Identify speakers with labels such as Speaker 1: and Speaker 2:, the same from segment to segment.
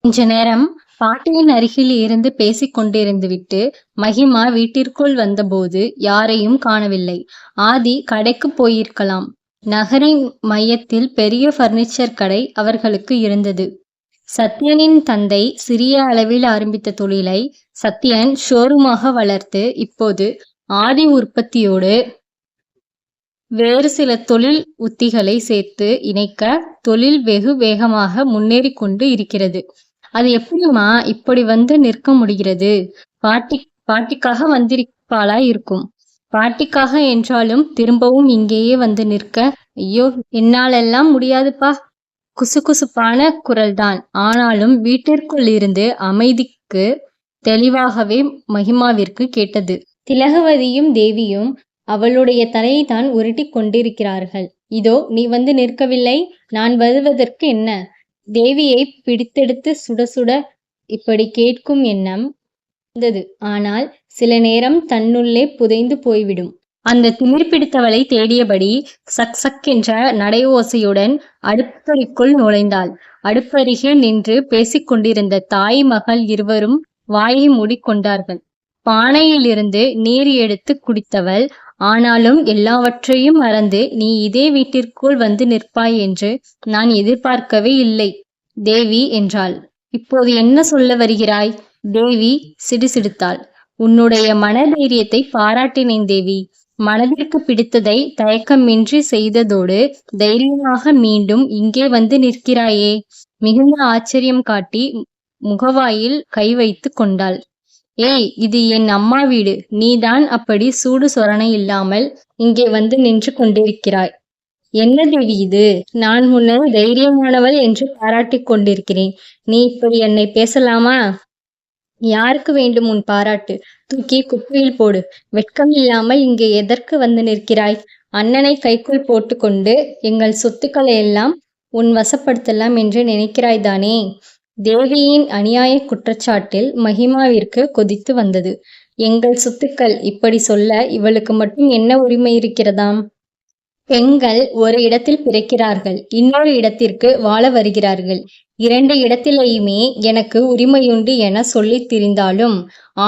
Speaker 1: கொஞ்ச நேரம் பாட்டியின் அருகில் இருந்து பேசிக் கொண்டிருந்துவிட்டு மகிமா வீட்டிற்குள் வந்தபோது யாரையும் காணவில்லை. ஆதி கடைக்குப் போயிருக்கலாம். நகரின் மையத்தில் பெரிய பர்னிச்சர் கடை அவர்களுக்கு இருந்தது. சத்யனின் தந்தை சிறிய அளவில் ஆரம்பித்த தொழிலை சத்யன் ஷோரூமாக வளர்த்து இப்போது ஆதி உற்பத்தியோடு வேறு சில தொழில் உத்திகளை சேர்த்து இணைக்க தொழில் வெகு வேகமாக முன்னேறிக் கொண்டு இருக்கிறது. அது எப்படிம்மா இப்படி வந்து நிற்க முடிகிறது? பாட்டிக்காக வந்திருப்பாளா இருக்கும். பாட்டிக்காக என்றாலும் திரும்பவும் இங்கேயே வந்து நிற்க, ஐயோ என்னாலெல்லாம் முடியாதுப்பா. குசுகுசுப்பான குரல்தான். ஆனாலும் வீட்டிற்குள் இருந்து அமைதிக்கு தெளிவாகவே மகிமாவிற்கு கேட்டது. திலகவதியும் தேவியும் அவளுடைய தலையைத்தான் உருட்டி கொண்டிருக்கிறார்கள். இதோ நீ வந்து நிற்கவில்லை, நான் வருவதற்கு என்ன? தேவியை பிடித்தெடுத்து சுட சுட இப்படி கேட்கும் எண்ணம் வந்தது. ஆனால் சில நேரம் தன்னுள்ளே புதைந்து போய்விடும். அந்த திமிர் பிடித்தவளை தேடியபடி சக் சக் என்ற நடை ஓசையுடன் அடுப்பறைக்குள் நுழைந்தாள். அடுப்பருகே நின்று பேசிக் கொண்டிருந்த தாய் மகள் இருவரும் வாயை மூடிக்கொண்டார்கள். பானையிலிருந்து நீர் எடுத்து குடித்தவள், ஆனாலும் எல்லாவற்றையும் மறந்து நீ இதே வீட்டிற்குள் வந்து நிற்பாய் என்று நான் எதிர்பார்க்கவே இல்லை தேவி என்றாள். இப்போது என்ன சொல்ல வருகிறாய்? தேவி சிடுசிடுத்தாள். உன்னுடைய மனதைரியத்தை பாராட்டினேன் தேவி. மனதிற்கு பிடித்ததை தயக்கமின்றி செய்ததோடு தைரியமாக மீண்டும் இங்கே வந்து நிற்கிறாயே. மிகுந்த ஆச்சரியம் காட்டி முகவாயில் கை வைத்து கொண்டாள். ஏய், இது என் அம்மா வீடு. நீதான் அப்படி சூடு சொரணை இல்லாமல் இங்கே வந்து நின்று கொண்டிருக்கிறாய். என்ன தேவி இது? நான் உன்னை தைரியமானவள் என்று பாராட்டிக் கொண்டிருக்கிறேன். நீ இப்படி என்னை பேசலாமா? யாருக்கு வேண்டும் உன் பாராட்டு? தூக்கி குப்பையில் போடு. வெட்கம் இல்லாமல் இங்கே எதற்கு வந்து நிற்கிறாய்? அண்ணனை கைக்குள் போட்டுக்கொண்டு எங்கள் சொத்துக்களை எல்லாம் உன் வசப்படுத்தலாம் என்று நினைக்கிறாய்தானே? தேவியின் அநியாய குற்றச்சாட்டில் மகிமாவிற்கு கொதித்து வந்தது. எங்கள் சொத்துக்கள் இப்படி சொல்ல இவளுக்கு மட்டும் என்ன உரிமை இருக்கிறதாம்? பெண்கள் ஒரு இடத்தில் பிறக்கிறார்கள், இன்னொரு இடத்திற்கு வாழ வருகிறார்கள். இரண்டு இடத்திலேயுமே எனக்கு உரிமையுண்டு என சொல்லித் திரிந்தாலும்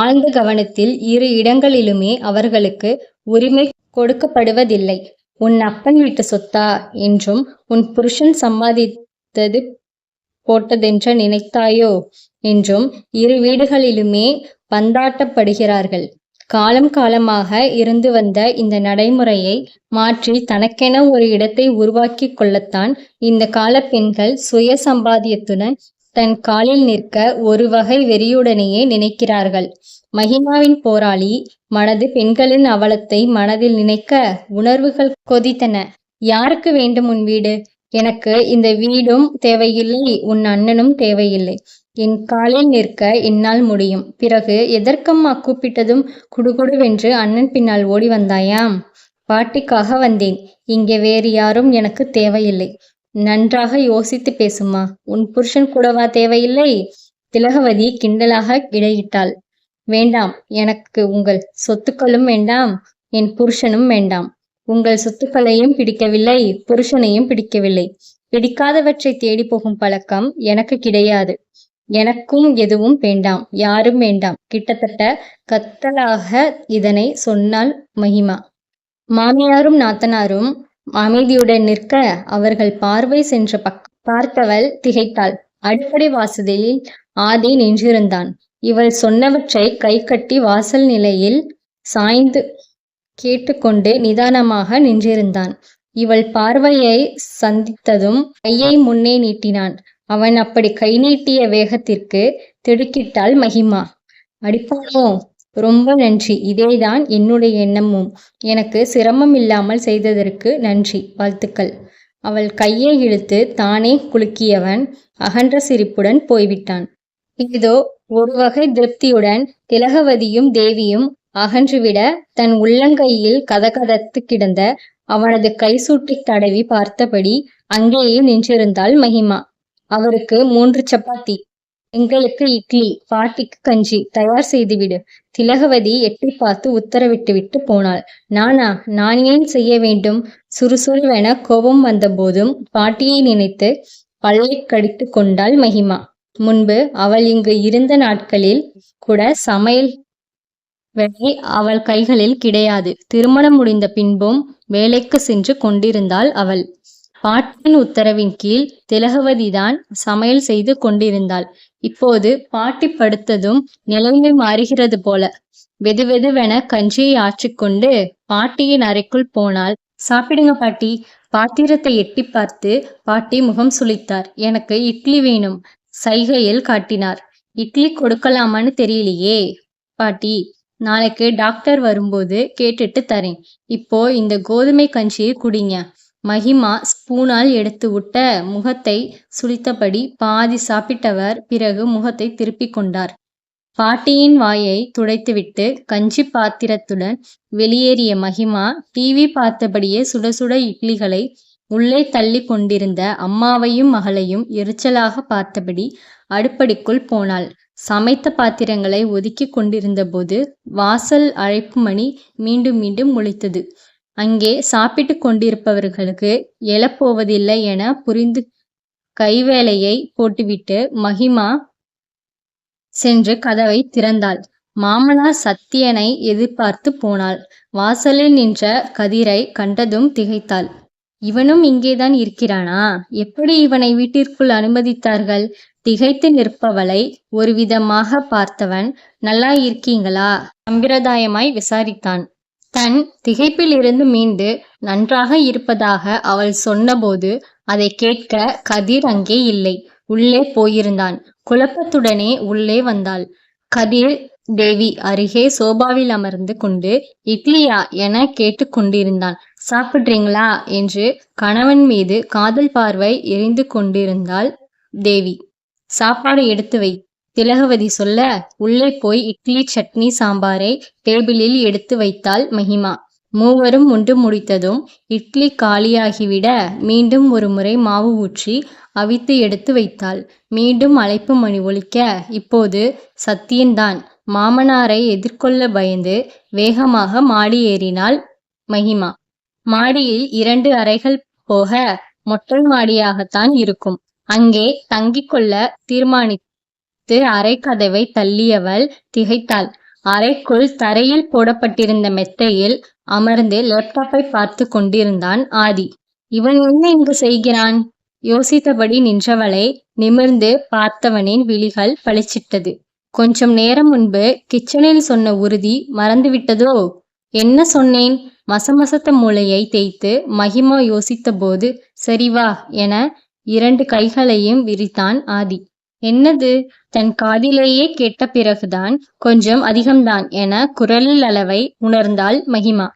Speaker 1: ஆழ்ந்த கவனத்தில் இரு இடங்களிலுமே அவர்களுக்கு உரிமை கொடுக்கப்படுவதில்லை. உன் அப்பன் வீட்டு சொத்தா என்றும் உன் புருஷன் சம்பாதித்தது போட்டதென்று நினைத்தாயோ என்றும் இரு வீடுகளிலுமே பந்தாட்டப்படுகிறார்கள். காலம் காலமாக இருந்து வந்த இந்த நடைமுறையை மாற்றி தனக்கென ஒரு இடத்தை உருவாக்கி கொள்ளத்தான் இந்த கால பெண்கள் சுய சம்பாத்தியத்துடன் தன் காலில் நிற்க ஒரு வகை வெறியுடனேயே நினைக்கிறார்கள். மகிமாவின் போராளி மனது பெண்களின் அவலத்தை மனதில் நினைக்க உணர்வுகள் கொதித்தன. யாருக்கு வேண்டும் உன் வீடு? எனக்கு இந்த வீடும் தேவையில்லை, உன் அண்ணனும் தேவையில்லை. என் காலில் நிற்க என்னால் முடியும். பிறகு எதற்கம்மா கூப்பிட்டதும் குடுகுடுவென்று அண்ணன் பின்னால் ஓடி வந்தாயாம்? பாட்டிக்காக வந்தேன். இங்கே வேறு யாரும் எனக்கு தேவையில்லை. நன்றாக யோசித்து பேசுமா. உன் புருஷன் கூடவா தேவையில்லை? திலகவதி கிண்டலாக இடையிட்டாள். வேண்டாம், எனக்கு உங்கள் சொத்துக்களும் வேண்டாம், என் புருஷனும் வேண்டாம். உங்கள் சொத்துக்களையும் பிடிக்கவில்லை, புருஷனையும் பிடிக்கவில்லை. பிடிக்காதவற்றை தேடி போகும் பழக்கம் எனக்கு கிடையாது. எனக்கும் எதுவும் வேண்டாம், யாரும் வேண்டாம். கிட்டத்தட்ட கத்தலாக இதனை சொன்னாள் மகிமா. மாமியாரும் நாத்தனாரும் அமைதியுடன் நிற்க அவர்கள் பார்வை சென்ற பார்த்தவள் திகைத்தாள். அடிப்படை வாசலில் ஆதி நின்றிருந்தான். இவள் சொன்னவற்றை கை கட்டி வாசல் நிலையில் சாய்ந்து கேட்டுக்கொண்டு நிதானமாக நின்றிருந்தான். இவள் பார்வையை சந்தித்ததும் கையை முன்னே நீட்டினான். அவன் அப்படி கை நீட்டிய வேகத்திற்கு திடுக்கிட்டாள் மகிமா. அடிப்பானோ? ரொம்ப நன்றி. இதேதான் என்னுடைய எண்ணமும். எனக்கு சிரமம் இல்லாமல் செய்ததற்கு நன்றி, வாழ்த்துக்கள். அவள் கையை இழுத்து தானே குலுக்கியவன் அகன்ற சிரிப்புடன் போய்விட்டான். இதோ ஒரு வகை திருப்தியுடன் திலகவதியும் தேவியும் அகன்றுவிட தன் உள்ளங்கையில் கதகதத்து கிடந்த அவனது கைசூட்டி தடவி பார்த்தபடி அங்கேயே நின்றிருந்தாள் மகிமா. அவருக்கு 3 சப்பாத்தி, எங்களுக்கு இட்லி, பாட்டிக்கு கஞ்சி தயார் செய்துவிடு. திலகவதி எட்டி பார்த்து உத்தரவிட்டு போனாள். நானா? நான் ஏன் செய்ய வேண்டும்? சுறுசுறுவென கோபம் வந்த போதும் பாட்டியை நினைத்து பல்லை கடித்து கொண்டாள் மகிமா. முன்பு அவள் இங்கு இருந்த நாட்களில் கூட சமையல் வேலை அவள் கைகளில் கிடையாது. திருமணம் முடிந்த பின்பும் வேலைக்கு சென்று கொண்டிருந்தாள் அவள். பாட்டியின் உத்தரவின் கீழ் திலகவதிதான் சமையல் செய்து கொண்டிருந்தாள். இப்போது பாட்டி படுத்ததும் நிலைமை மாறுகிறது போல. வெதுவெதுவென கஞ்சியை ஆற்றிக்கொண்டு பாட்டியின் அறைக்குள் போனாள். சாப்பிடுங்க பாட்டி. பாத்திரத்தை எட்டி பார்த்து பாட்டி முகம் சுளித்தார். எனக்கு இட்லி வேணும். சைகையில் காட்டினார். இட்லி கொடுக்கலாமான்னு தெரியலையே பாட்டி. நாளைக்கு டாக்டர் வரும்போது கேட்டுட்டு தரேன். இப்போ இந்த கோதுமை கஞ்சியை குடிங்க. மகிமா ஸ்பூனால் எடுத்து விட்ட முகத்தை சுளித்தபடி பாதி சாப்பிட்டவர் பிறகு முகத்தை திருப்பிக் கொண்டார். பாட்டியின் வாயை துடைத்துவிட்டு கஞ்சி பாத்திரத்துடன் வெளியேறிய மகிமா டிவி பார்த்தபடியே சுட சுட இட்லிகளை உள்ளே தள்ளி கொண்டிருந்த அம்மாவையும் மகளையும் எரிச்சலாக பார்த்தபடி அடுப்படிக்குள் போனாள். சமைத்த பாத்திரங்களை ஒதுக்கி கொண்டிருந்த போது வாசல் அழைப்பு மணி மீண்டும் மீண்டும் ஒலித்தது. அங்கே சாப்பிட்டு கொண்டிருப்பவர்களுக்கு எழப்போவதில்லை என புரிந்து கைவேலையை போட்டுவிட்டு மகிமா சென்று கதவை திறந்தாள். மாமனார் சத்தியனை எதிர்பார்த்து போனாள். வாசலில் நின்ற கதிரை கண்டதும் திகைத்தாள். இவனும் இங்கேதான் இருக்கிறானா? எப்படி இவனை வீட்டிற்குள் அனுமதித்தார்கள்? திகைத்து நிற்பவளை ஒரு விதமாக பார்த்தவன், நல்லா இருக்கீங்களா? சம்பிரதாயமாய் விசாரித்தான். தன் திகைப்பில் இருந்து மீண்டு நன்றாக இருப்பதாக அவள் சொன்னபோது அதை கேட்க கதிர் அங்கே இல்லை, உள்ளே போயிருந்தான். குழப்பத்துடனே உள்ளே வந்தாள். கதிர் தேவி அருகே சோபாவில் அமர்ந்து கொண்டு இட்லியா என கேட்டு கொண்டிருந்தான். சாப்பிட்றீங்களா என்று கணவன் மீது காதல் பார்வை எரிந்து கொண்டிருந்தாள் தேவி. சாப்பாடு எடுத்து வை, திலகவதி சொல்ல உள்ளே போய் இட்லி சட்னி சாம்பாரை டேபிளில் எடுத்து வைத்தாள் மகிமா. மூவரும் உண்டு முடித்ததும் இட்லி காலியாகிவிட மீண்டும் ஒரு முறை மாவு ஊற்றி அவித்து எடுத்து வைத்தாள். மீண்டும் அழைப்பு மணி ஒலிக்க இப்போது சத்தியன்தான். மாமனாரை எதிர்கொள்ள பயந்து வேகமாக மாடி ஏறினாள் மகிமா. மாடியில் 2 அறைகள் போக மொட்டை மாடியாகத்தான் இருக்கும். அங்கே தங்கிக் கொள்ள தீர்மானித்து அறைக்கதவை தள்ளியவள் திகைத்தாள். அறைக்குள் தரையில் போடப்பட்டிருந்த மெத்தையில் அமர்ந்து லேப்டாப்பை பார்த்து கொண்டிருந்தான் ஆதி. இவன் என்ன இங்கு செய்கிறான்? யோசித்தபடி நின்றவளை நிமிர்ந்து பார்த்தவனின் விழிகள் பளிச்சிட்டது. கொஞ்சம் நேரம் முன்பு கிச்சனில் சொன்ன உறுதி மறந்துவிட்டதோ? என்ன சொன்னேன்? மசமசத்த மூளையை தேய்த்து மகிமா யோசித்த போது சரி வா என 2 கைகளையும் விரித்தான் ஆதி. என்னது? தன் காதிலேயே கேட்ட பிறகுதான் கொஞ்சம் அதிகம்தான் என குரலில் அளவை உணர்ந்தாள் மகிமா.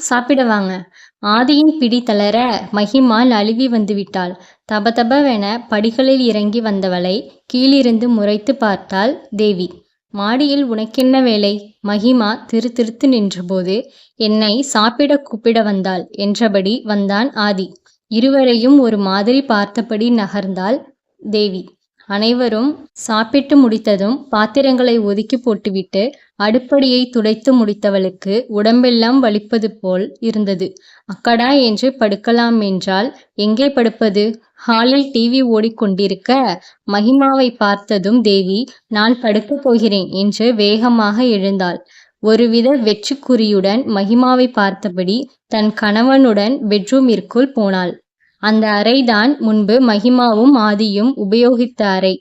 Speaker 1: சாப்பிட வாங்க. ஆதியின் பிடி தளர மகிமா நழுவி வந்து விட்டாள். தபதபவென படிகளில் இறங்கி வந்தவளை கீழிருந்து முறைத்து பார்த்தாள் தேவி. மாடியில் உனக்கென்ன வேலை? மகிமா திருதிருத்து நின்றபோது என்னை சாப்பிட கூப்பிட வந்தாள் என்றபடி வந்தான் ஆதி. இருவரையும் ஒரு மாதிரி பார்த்தபடி நகர்ந்தாள் தேவி. அனைவரும் சாப்பிட்டு முடித்ததும் பாத்திரங்களை ஒதுக்கி போட்டுவிட்டு அடுப்படியை துடைத்து முடித்தவளுக்கு உடம்பெல்லாம் வலிப்பது போல் இருந்தது. அக்கடா என்று படுக்கலாம் என்றால் எங்கே படுப்பது? ஹாலில் டிவி ஓடிக்கொண்டிருக்க மகிமாவை பார்த்ததும் தேவி நான் படுக்கப் போகிறேன் என்று வேகமாக எழுந்தாள். ஒருவித வெற்றுக்குறியுடன் மகிமாவை பார்த்தபடி தன் கணவனுடன் பெட்ரூமிற்குள் போனாள். அந்த அறைதான் முன்பு மகிமாவும் ஆதியும் உபயோகித்த அறை.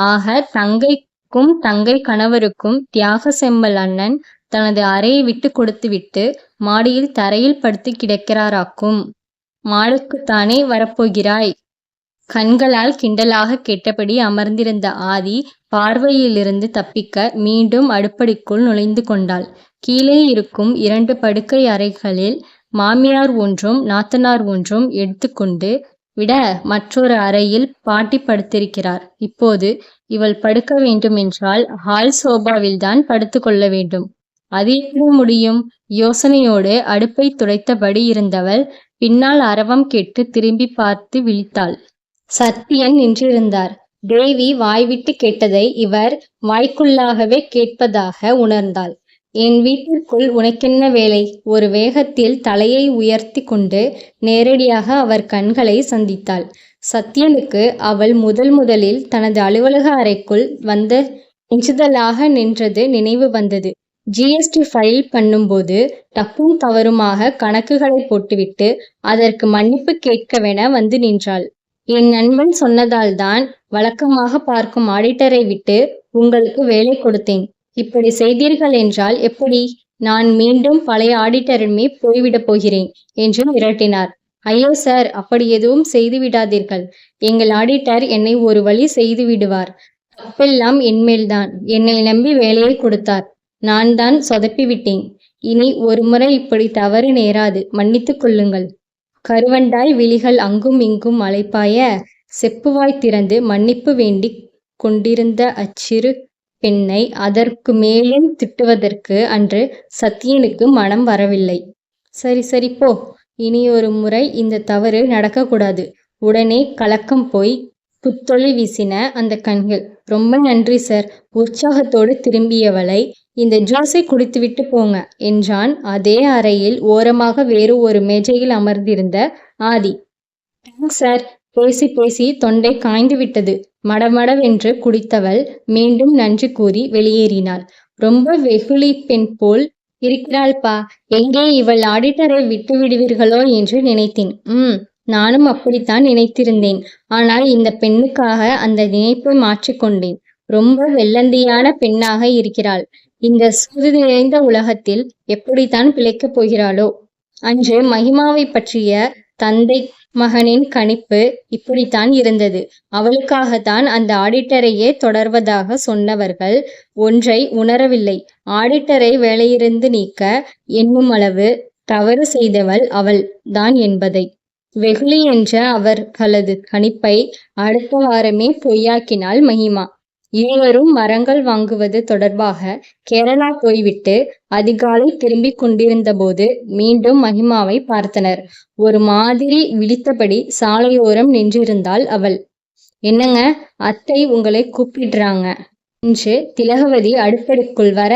Speaker 1: ஆக தங்கைக்கும் தங்கை கணவருக்கும் தியாக செம்மல் அண்ணன் தனது அறையை விட்டு கொடுத்துவிட்டு மாடியில் தரையில் படுத்து கிடக்கிறாராக்கும். மாடுக்குத்தானே வரப்போகிறாய்? கண்களால் கிண்டலாக கேட்டபடி அமர்ந்திருந்த ஆதி பார்வையிலிருந்து தப்பிக்க மீண்டும் அடுப்படிக்குள் நுழைந்து கொண்டாள். கீழே இருக்கும் 2 படுக்கை அறைகளில் மாமியார் ஒன்றும் நாத்தனார் ஒன்றும் எடுத்துக்கொண்டு விட மற்றொரு அறையில் பாட்டி படுத்திருக்கிறார். இப்போது இவள் படுக்க வேண்டுமென்றால் ஹால் சோபாவில்தான் படுத்து கொள்ள வேண்டும். அது எப்படி முடியும்? யோசனையோடு அடுப்பை துடைத்தபடி இருந்தவள் பின்னால் அரவம் கேட்டு திரும்பி பார்த்து விழித்தாள். சத்தியன் நின்றிருந்தார். தேவி வாய்விட்டு கேட்டதை இவர் வாய்க்குள்ளாகவே கேட்பதாக உணர்ந்தாள். என் வீட்டிற்குள் உனக்கென்ன வேலை? ஒரு வேகத்தில் தலையை உயர்த்தி கொண்டு நேரடியாக அவர் கண்களை சந்தித்தாள். சத்யனுக்கு அவள் முதலில் தனது அலுவலக அறைக்குள் வந்து நெஞ்சுதலாக நின்றது நினைவு வந்தது. GST ஃபைல் பண்ணும்போது தப்பும் தவறுமாக கணக்குகளை போட்டுவிட்டு அதற்கு மன்னிப்பு கேட்கவென வந்து நின்றாள். என் நண்பன் சொன்னதால்தான் வழக்கமாக பார்க்கும் ஆடிட்டரை விட்டு உங்களுக்கு வேலை கொடுத்தேன். இப்படி செய்தீர்கள் என்றால் எப்படி? நான் மீண்டும் பழைய ஆடிட்டரிடமே போய்விடப் போகிறேன் என்று மிரட்டினார். ஐயோ சார், அப்படி எதுவும் செய்து விடாதீர்கள். எங்கள் ஆடிட்டர் என்னை ஒரு வழி செய்து விடுவார். தப்பெல்லாம் என்மேல்தான். என்னை நம்பி வேலையை கொடுத்தார். நான் தான் சொதப்பி விட்டேன். இனி ஒரு முறை இப்படி தவறு நேராது. மன்னித்துக் கொள்ளுங்கள். கருவண்டாய் விழிகள் அங்கும் இங்கும் அலைப்பாய செப்புவாய் திறந்து மன்னிப்பு வேண்டி கொண்டிருந்த அச்சிறு பெண்ணை அதற்கு மேலும் திட்டுவதற்கு அன்று சத்யனுக்கு மனம் வரவில்லை. சரி சரி போ, இனி ஒரு முறை இந்த தவறு நடக்கக்கூடாது. உடனே கலக்கம் போய் புத்தொளி வீசின அந்த கண்கள். ரொம்ப நன்றி சார். உற்சாகத்தோடு திரும்பியவளை இந்த ஜூஸை குடித்துவிட்டு போங்க என்றான் அதே அறையில் ஓரமாக வேறு ஒரு மேஜையில் அமர்ந்திருந்த ஆதி. Thanks sir. பேசி பேசி தொண்டை காய்ந்து விட்டது. மடமடவென்று குடித்தவள் மீண்டும் நன்றி கூறி வெளியேறினாள். ரொம்ப வெகுளி பெண் போல் இருக்கிறாள்பா. எங்கே இவள் ஆடிட்டரை விட்டு விடுவீர்களோ என்று நினைத்தேன். நானும் அப்படித்தான் நினைத்திருந்தேன். ஆனால் இந்த பெண்ணுக்காக அந்த நினைப்பை மாற்றிக்கொண்டேன். ரொம்ப வெள்ளந்தியான பெண்ணாக இருக்கிறாள். இந்த சூது நிறைந்த உலகத்தில் எப்படித்தான் பிழைக்கப் போகிறாளோ? அன்று மகிமாவை பற்றிய தந்தை மகனின் கணிப்பு இப்படித்தான் இருந்தது. அவளுக்காகத்தான் அந்த ஆடிட்டரையே தொடர்வதாக சொன்னவர்கள் ஒன்றை உணரவில்லை. ஆடிட்டரை வேலையிருந்து நீக்க எண்ணுமளவு தவறு செய்தவள் அவள் தான் என்பதை. வெகுளி என்ற அவர்களது கணிப்பை அடுத்த வாரமே பொய்யாக்கினாள் மகிமா. இருவரும் மரங்கள் வாங்குவது தொடர்பாக கேரளா போய்விட்டு அதிகாலை திரும்பிக் கொண்டிருந்த போது மீண்டும் மகிமாவை பார்த்தனர். ஒரு மாதிரி விழித்தபடி சாலையோரம் நின்றிருந்தாள் அவள். என்னங்க, அத்தை உங்களை கூப்பிடுறாங்க என்று திலகவதி அடுப்படிக்குள் வர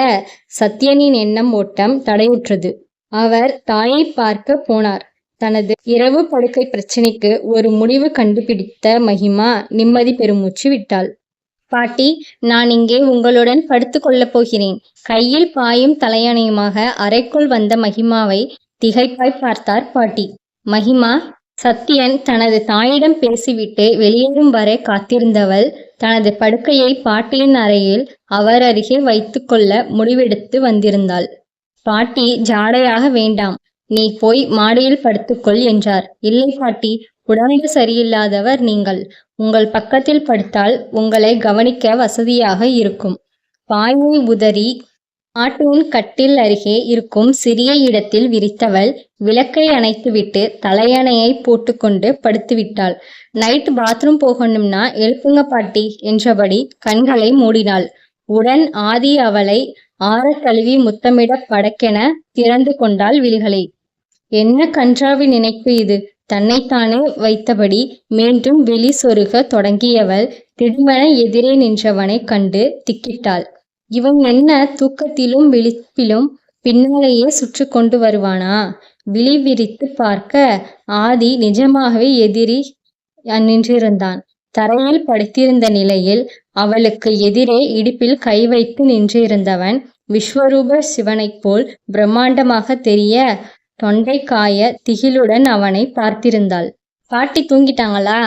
Speaker 1: சத்யனின் எண்ணம் ஓட்டம் தடையுற்றது. அவர் தாயை பார்க்க போனார். தனது இரவு படுக்கை பிரச்சனைக்கு ஒரு முடிவு கண்டுபிடித்த மகிமா நிம்மதி பெருமூச்சு விட்டாள். பாட்டி, நான் இங்கே உங்களுடன் படுத்து கொள்ளப் போகிறேன். கையில் பாயும் தலையணையுமாக அறைக்குள் வந்த மகிமாவை திகைப்பாய் பார்த்தார் பாட்டி. மகிமா. சத்யன் தனது தாயிடம் பேசிவிட்டு வெளியேறும் வரை காத்திருந்தவள் தனது படுக்கையை பாட்டியின் அறையில் அவர் அருகே வைத்து கொள்ள முடிவெடுத்து வந்திருந்தாள். பாட்டி ஜாடையாக வேண்டாம், நீ போய் மாடியில் படுத்துக்கொள் என்றார். இல்லை பாட்டி, உடம்பு சரியில்லாதவர் நீங்கள். உங்கள் பக்கத்தில் படுத்தால் உங்களை கவனிக்க வசதியாக இருக்கும். பாயை உதறி பாட்டியின் கட்டில் அருகே இருக்கும் சிறிய இடத்தில் விரித்தவள் விளக்கை அணைத்துவிட்டு தலையணையை போட்டுக்கொண்டு படுத்துவிட்டாள். நைட்டு பாத்ரூம் போகணும்னா எழுப்புங்க பாட்டி என்றபடி கண்களை மூடினாள். உடன் ஆதி அவளை ஆற தழுவி முத்தமிட படக்கென திறந்து கொண்டாள் விழிகளை. என்ன கன்றாவி நினைப்பு இது! தன்னைத்தானே வைத்தபடி மீண்டும் வெளி சொருக தொடங்கியவள் திடுமென எதிரே நின்றவனை கண்டு திக்கிட்டாள். இவன் என்ன தூக்கத்திலும் விழிப்பிலும் பின்னாலேயே சுற்றி கொண்டு வருவானா? விழி விரித்து பார்க்க ஆதி நிஜமாகவே எதிரி நின்றிருந்தான். தரையில் படுத்திருந்த நிலையில் அவளுக்கு எதிரே இடுப்பில் கை வைத்து நின்றிருந்தவன் விஸ்வரூப சிவனைப் போல் பிரம்மாண்டமாக தெரிய தொண்டை காய திகிலுடன் அவனை பார்த்திருந்தாள். பாட்டி தூங்கிட்டாங்களா?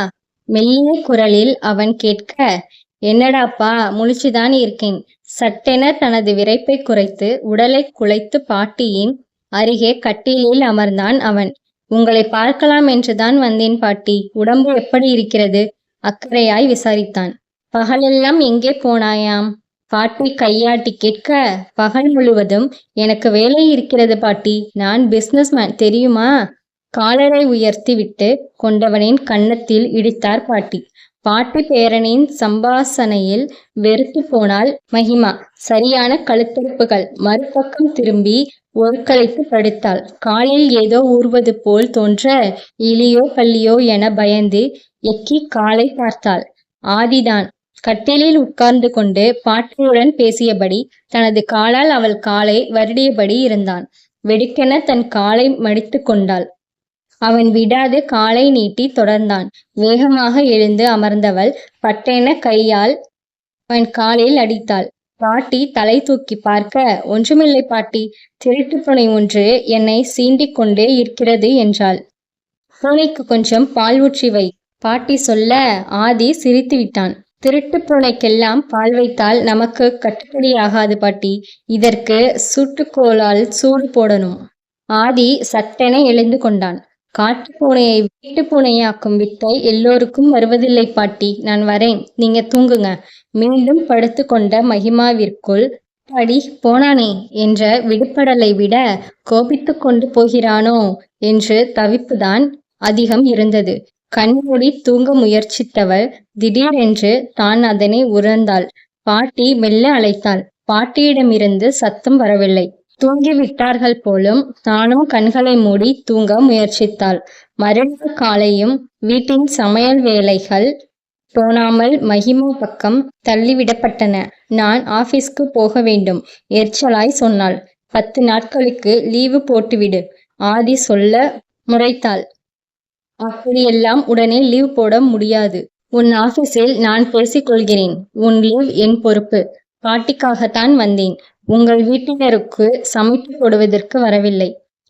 Speaker 1: மெல்லிய குரலில் அவன் கேட்க, என்னடாப்பா முழிச்சுதான் இருக்கேன். சட்டென தனது விரைப்பை குறைத்து உடலை குலைத்து பாட்டியின் அருகே கட்டிலில் அமர்ந்தான் அவன். உங்களை பார்க்கலாம் என்றுதான் வந்தேன் பாட்டி. உடம்பு எப்படி இருக்கிறது? அக்கறையாய் விசாரித்தான். பகலெல்லாம் எங்கே போனாயாம்? பாட்டி கையாட்டி கேட்க, பகல் முழுவதும் எனக்கு வேலை இருக்கிறது பாட்டி. நான் பிசினஸ்மேன் தெரியுமா? காலரை உயர்த்தி விட்டு கொண்டவனின் கன்னத்தில் இடித்தார் பாட்டி. பாட்டி பேரனின் சம்பாசனையில் வெறுத்து போனாள் மகிமா. சரியான கழுத்தறுப்புகள். மறுபக்கம் திரும்பி ஒரு கழித்து படுத்தாள். காலில் ஏதோ ஊறுவது போல் தோன்ற இலியோ பள்ளியோ என பயந்து எக்கி காலை பார்த்தாள். ஆதிதான் கட்டிலில் உட்கார்ந்து கொண்டு பாட்டியுடன் பேசியபடி தனது காலால் அவள் காலை வருடியபடி இருந்தான். வெடுக்கென தன் காலை மடித்து கொண்டாள். அவன் விடாது காலை நீட்டி தொடர்ந்தான். வேகமாக எழுந்து அமர்ந்தவள் பட்டென கையால் அவன் காலில் அடித்தாள். பாட்டி தலை தூக்கி பார்க்க, ஒன்றுமில்லை பாட்டி, திருட்டு பூனை ஒன்று என்னை சீண்டிக் கொண்டே இருக்கிறது என்றாள். பூனைக்கு கொஞ்சம் பால் ஊற்றி வை, பாட்டி சொல்ல ஆதி சிரித்து விட்டான். திருட்டு பூனைக்கெல்லாம் பால் வைத்தால் நமக்கு கட்டுப்படியாகாது பாட்டி. இதற்கு சுட்டுக்கோளால் சூடு போடணும். ஆதி சட்டென எழுந்து கொண்டான். காட்டு பூனையை வீட்டு பூனையாக்கும் வித்தை எல்லோருக்கும் வருவதில்லை பாட்டி. நான் வரேன், நீங்க தூங்குங்க. மீண்டும் படுத்து கொண்ட மகிமாவிற்குள் படி போனானே என்ற விடுபடலை விட கோபித்து கொண்டு போகிறானோ என்று தவிப்புதான் அதிகம் இருந்தது. கண்மூடி தூங்க முயற்சித்தவள் திடீரென்று தான் அதனை உணர்ந்தாள். பாட்டி மெல்ல அழைத்தாள். பாட்டியிடமிருந்து சத்தம் வரவில்லை. தூங்கிவிட்டார்கள் போலும். தானும் கண்களை மூடி தூங்க முயற்சித்தாள். மறுநாள் காலையும் வீட்டின் சமையல் வேலைகள் தோணாமல் மகிமா பக்கம் தள்ளிவிடப்பட்டன. நான் ஆபீஸ்க்கு போக வேண்டும் எரிச்சலாய் சொன்னாள். 10 நாட்களுக்கு லீவு போட்டுவிடு ஆதி சொல்ல முறைத்தாள். அப்படியெல்லாம் உடனே லீவ் போட முடியாது. உன் ஆபீஸில் நான் பேசிக்கொள்கிறேன். உன் லீவ் என் பொறுப்பு. பாட்டிக்காகத்தான் வந்தேன். உங்கள் வீட்டினருக்கு சமைத்து போடுவதற்கு வரவில்லை.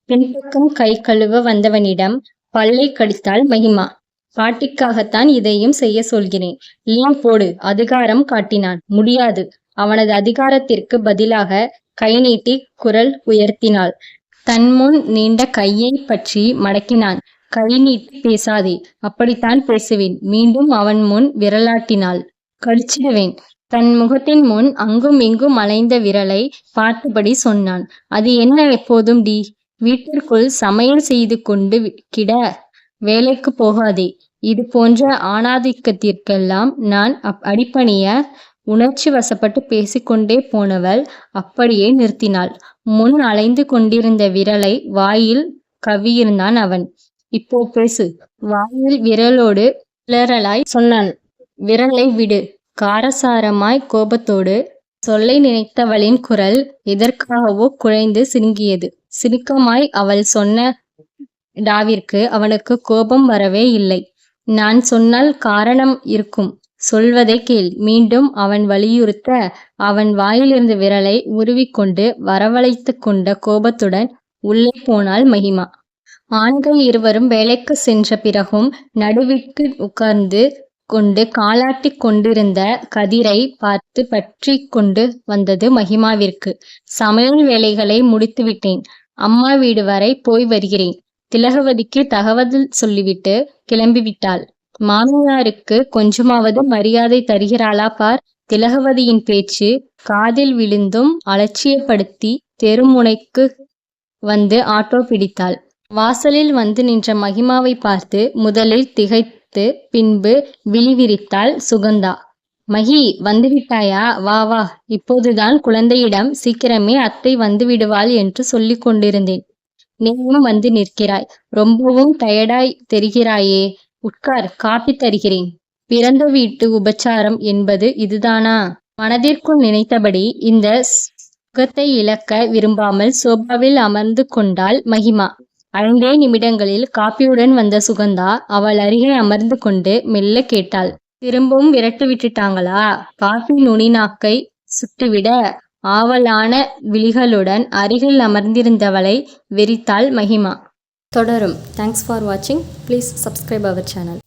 Speaker 1: பின்பக்கம் கை கழுவ வந்தவனிடம் பல்லை கடித்தாள் மகிமா. பாட்டிக்காகத்தான் இதையும் செய்ய சொல்கிறேன். லீவ் போடு அதிகாரம் காட்டினான். முடியாது. அவனது அதிகாரத்திற்கு பதிலாக கை நீட்டி குரல் உயர்த்தினாள். தன் முன் நீண்ட கையை பற்றி மடக்கினான். கை நீட்டி பேசாதே. அப்படித்தான் பேசுவேன். மீண்டும் அவன் முன் விரலாட்டினாள். கடிச்சிடுவேன். தன் முகத்தின் முன் அங்கும் இங்கும் அலைந்த விரலை பார்த்தபடி சொன்னான். அது என்ன எப்போதும் டி? வீட்டிற்குள் சமையல் செய்து கொண்டு கிட வேலைக்கு போகாதே. இது போன்ற ஆணாதிக்கத்திற்கெல்லாம் நான் அடிப்பணிய உணர்ச்சி வசப்பட்டு பேசிக்கொண்டே போனவள் அப்படியே நிறுத்தினாள். முன் அலைந்து கொண்டிருந்த விரலை வாயில் கவ்வியிருந்தான் அவன். இப்போ பேசு. வாயில் விரலோடு கிளறலாய் சொன்னான். விரலை விடு. காரசாரமாய் கோபத்தோடு சொல்லை நினைத்தவளின் குரல் எதற்காகவோ குழைந்து சினுங்கியது. சினுக்கமாய் அவள் சொன்ன டாவிற்கு அவனுக்கு கோபம் வரவே இல்லை. நான் சொன்னால் காரணம் இருக்கும். சொல்வதை கேள். மீண்டும் அவன் வலியுறுத்த அவன் வாயிலிருந்து விரலை உருவிக்கொண்டு வரவழைத்து கொண்ட கோபத்துடன் உள்ளே போனாள் மகிமா. ஆண்கள் இருவரும் வேலைக்கு சென்ற பிறகும் நடுவிற்கு உட்கார்ந்து கொண்டு காலாட்டி கொண்டிருந்த கதிரை பார்த்து பற்றி கொண்டு வந்தது மகிமாவிற்கு. சமையல் வேலைகளை முடித்துவிட்டேன். அம்மா வீடு வரை போய் வருகிறேன். திலகவதிக்கு தகவல் சொல்லிவிட்டு கிளம்பிவிட்டாள். மாமியாருக்கு கொஞ்சமாவது மரியாதை தருகிறாளா பார். திலகவதியின் பேச்சு காதில் விழுந்தும் அலட்சியப்படுத்தி தெருமுனைக்கு வந்து ஆட்டோ பிடித்தாள். வாசலில் வந்து நின்ற மகிமாவை பார்த்து முதலில் திகைத்து பின்பு விழிவிரித்தாள் சுகந்தா. மகி, வந்துவிட்டாயா? வா வா, இப்போதுதான் குழந்தையிடம் சீக்கிரமே அத்தை வந்து விடுவாள் என்று சொல்லிக் கொண்டிருந்தேன். நீயும் வந்து நிற்கிறாய். ரொம்பவும் டயர்டாய் தெரிகிறாயே. உட்கார், காப்பி தருகிறேன். பிறந்த வீட்டு உபச்சாரம் என்பது இதுதானா? மனதிற்குள் நினைத்தபடி இந்த சுகத்தை இழக்க விரும்பாமல் சோபாவில் அமர்ந்து கொண்டாள் மகிமா. 5 நிமிடங்களில் காப்பியுடன் வந்த சுகந்தா அவள் அருகே அமர்ந்து கொண்டு மெல்ல கேட்டாள். திரும்பவும் விரட்டு விட்டுட்டாங்களா? காஃபி நுனி நாக்கை சுட்டுவிட ஆவலான விழிகளுடன் அருகில் அமர்ந்திருந்தவளை வெறித்தாள் மகிமா.
Speaker 2: தொடரும். தேங்க்ஸ் ஃபார் வாட்சிங். Please subscribe our channel.